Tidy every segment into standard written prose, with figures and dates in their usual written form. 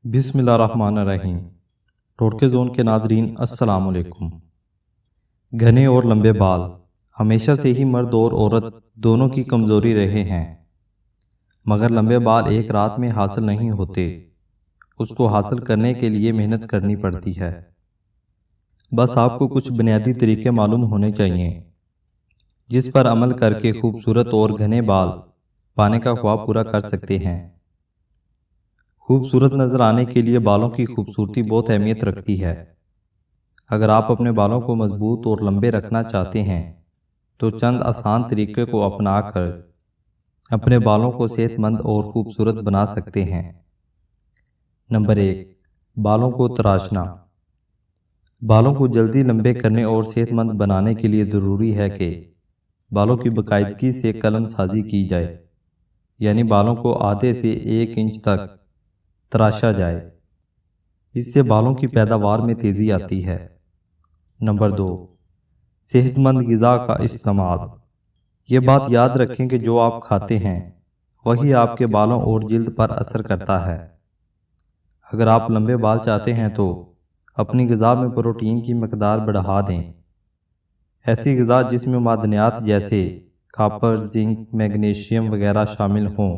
بسم اللہ الرحمن الرحیم۔ ٹوٹکے زون کے ناظرین السلام علیکم۔ گھنے اور لمبے بال ہمیشہ سے ہی مرد اور عورت دونوں کی کمزوری رہے ہیں، مگر لمبے بال ایک رات میں حاصل نہیں ہوتے، اس کو حاصل کرنے کے لیے محنت کرنی پڑتی ہے۔ بس آپ کو کچھ بنیادی طریقے معلوم ہونے چاہیے جس پر عمل کر کے خوبصورت اور گھنے بال پانے کا خواب پورا کر سکتے ہیں۔ خوبصورت نظر آنے کے لیے بالوں کی خوبصورتی بہت اہمیت رکھتی ہے۔ اگر آپ اپنے بالوں کو مضبوط اور لمبے رکھنا چاہتے ہیں تو چند آسان طریقے کو اپنا کر اپنے بالوں کو صحت مند اور خوبصورت بنا سکتے ہیں۔ نمبر 1، بالوں کو تراشنا۔ بالوں کو جلدی لمبے کرنے اور صحت مند بنانے کے لیے ضروری ہے کہ بالوں کی باقاعدگی سے قلم سازی کی جائے، یعنی بالوں کو آدھے سے 1 انچ تک تراشا جائے۔ اس سے بالوں کی پیداوار میں تیزی آتی ہے۔ نمبر 2، صحت مند غذا کا استعمال۔ یہ بات یاد رکھیں کہ جو آپ کھاتے ہیں وہی آپ کے بالوں اور جلد پر اثر کرتا ہے۔ اگر آپ لمبے بال چاہتے ہیں تو اپنی غذا میں پروٹین کی مقدار بڑھا دیں۔ ایسی غذا جس میں معدنیات جیسے کاپر، زنک، میگنیشیم وغیرہ شامل ہوں،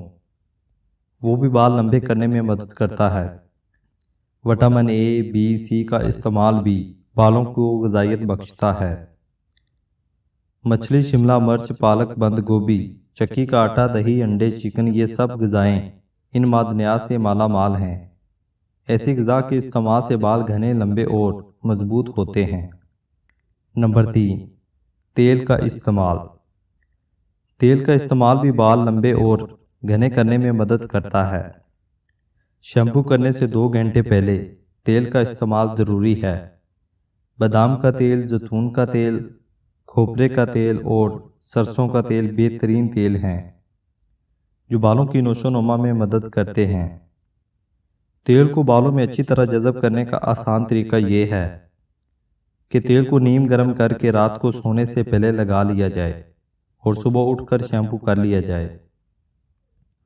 وہ بھی بال لمبے کرنے میں مدد کرتا ہے۔ وٹامن اے، بی، سی کا استعمال بھی بالوں کو غذائیت بخشتا ہے۔ مچھلی، شملہ مرچ، پالک، بند گوبھی، چکی کا آٹا، دہی، انڈے، چکن، یہ سب غذائیں ان معدنیات سے مالا مال ہیں۔ ایسی غذا کے استعمال سے بال گھنے، لمبے اور مضبوط ہوتے ہیں۔ نمبر 3، تیل کا استعمال۔ تیل کا استعمال بھی بال لمبے اور گھنے کرنے میں مدد کرتا ہے۔ شیمپو کرنے سے 2 گھنٹے پہلے تیل کا استعمال ضروری ہے۔ بادام کا تیل، زیتون کا تیل، کھوپرے کا تیل اور سرسوں کا تیل بہترین تیل ہیں جو بالوں کی نشو و نما میں مدد کرتے ہیں۔ تیل کو بالوں میں اچھی طرح جذب کرنے کا آسان طریقہ یہ ہے کہ تیل کو نیم گرم کر کے رات کو سونے سے پہلے لگا لیا جائے اور صبح اٹھ کر شیمپو کر لیا جائے۔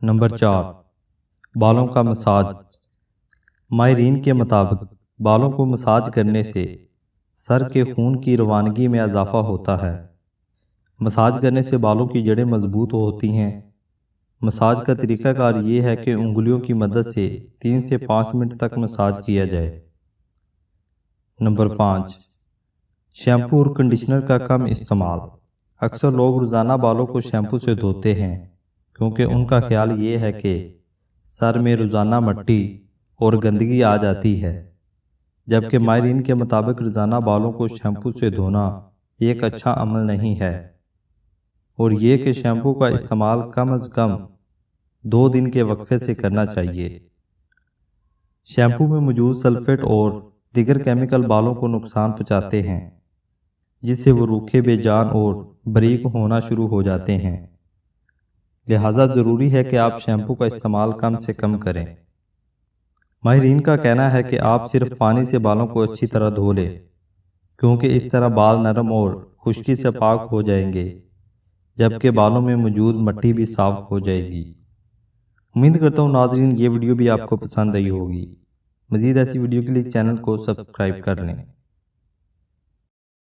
نمبر 4، بالوں کا مساج۔ ماہرین کے مطابق بالوں کو مساج کرنے سے سر کے خون کی روانگی میں اضافہ ہوتا ہے۔ مساج کرنے سے بالوں کی جڑیں مضبوط ہوتی ہیں۔ مساج کا طریقہ کار یہ ہے کہ انگلیوں کی مدد سے 3 سے 5 منٹ تک مساج کیا جائے۔ نمبر 5، شیمپو اور کنڈیشنر کا کم استعمال۔ اکثر لوگ روزانہ بالوں کو شیمپو سے دھوتے ہیں کیونکہ ان کا خیال یہ ہے کہ سر میں روزانہ مٹی اور گندگی آ جاتی ہے، جبکہ ماہرین کے مطابق روزانہ بالوں کو شیمپو سے دھونا ایک اچھا عمل نہیں ہے، اور یہ کہ شیمپو کا استعمال کم از کم 2 دن کے وقفے سے کرنا چاہیے۔ شیمپو میں موجود سلفیٹ اور دیگر کیمیکل بالوں کو نقصان پہنچاتے ہیں، جس سے وہ روکھے، بے جان اور باریک ہونا شروع ہو جاتے ہیں۔ لہٰذا ضروری ہے کہ آپ شیمپو کا استعمال کم سے کم کریں۔ ماہرین کا کہنا ہے کہ آپ صرف پانی سے بالوں کو اچھی طرح دھو لیں، کیونکہ اس طرح بال نرم اور خشکی سے پاک ہو جائیں گے، جبکہ بالوں میں موجود مٹی بھی صاف ہو جائے گی۔ امید کرتا ہوں ناظرین یہ ویڈیو بھی آپ کو پسند آئی ہوگی۔ مزید ایسی ویڈیو کے لیے چینل کو سبسکرائب کر لیں۔